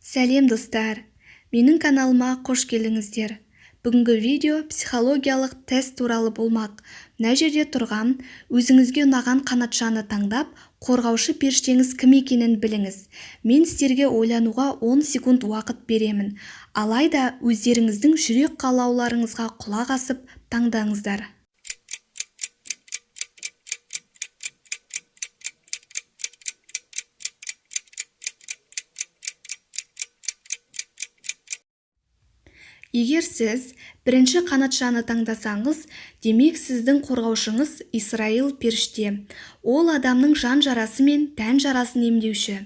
Сәлем достар, менің каналыма қош келдіңіздер. Бүгінгі видео психологиялық тест туралы болмақ. Мына жерде тұрған, өзіңізге ұнаған қанатшаны таңдап, қорғаушы періштеңіз кім екенін біліңіз. Мен сіздерге ойлануға 10 секунд уақыт беремін. Алайда өздеріңіздің жүрек қалауларыңызға құлақ асып таңдаңыздар. Егер сіз бірінші қанатшаны таңдасаңыз, демек сіздің қорғаушыңыз Исраил періште. Ол адамның жан жарасы мен тән жарасын емдеуші.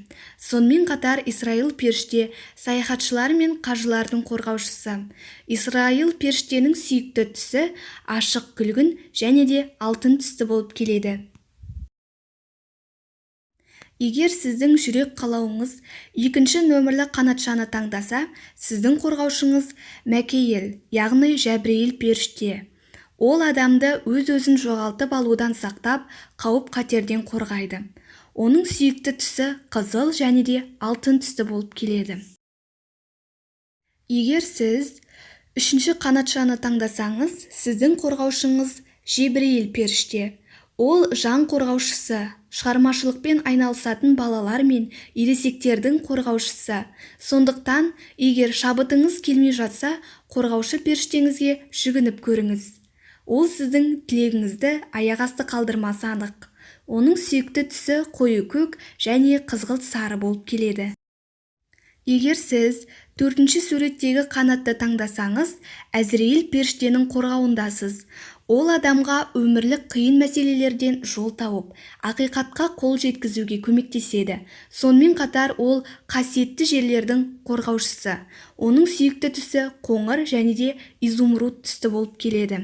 Сонымен қатар Исраил періште саяхатшылар мен қажылардың қорғаушысы. Исраил періштенің сүйікті түсі ашық күлгін және де алтын түсті болып келеді. Егер сіздің жүрек қалауыңыз екінші нөмірлі қанатшаны таңдаса, сіздің қорғаушыңыз Мәкейіл, яғни Жәбірейіл періште. Ол адамды өз-өзін жоғалтып алудан сақтап, қауіп-қатерден қорғайды. Оның сүйікті түсі қызыл және де алтын түсті болып келеді. Егер сіз үшінші қанатшаны таңдасаңыз, сіздің қорғаушыңыз Жебірейіл періште. Ол жан қорғаушысы, шығармашылықпен айналысатын балалар мен ересектердің қорғаушысы. Сондықтан, егер шабытыңыз келмей жатса, қорғаушы періштеңізге жүгініп көріңіз. Ол сіздің тілегіңізді аяқ асты қалдырмасы анық. Оның сүйікті түсі қою көк және қызғылт сары болып келеді. Егер сіз төртінші суреттегі қанатты таңдасаңыз, Әзірейіл періштенің қорғауындасыз. Ол адамға өмірлік қиын мәселелерден жол тауып, ақиқатқа қол жеткізуге көмектеседі. Сонымен қатар ол қасиетті жерлердің қорғаушысы. Оның сүйікті түсі қоңыр және де изумруд түсті болып келеді.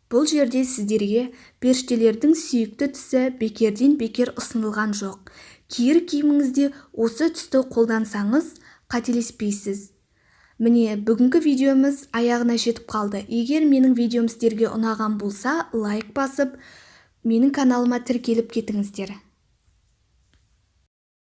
Бұл жерде сіздерге періштелердің сүйікті түсі бекерден бекер ұсынылған жоқ. Киер киіміңізде осы түсті қолдансаңыз, қателеспейсіз. Міне, бүгінгі видеомыз аяғына жетіп қалды. Егер менің видеом сіздерге ұнаған болса, лайк басып, менің каналыма тіркеліп кетіңіздер.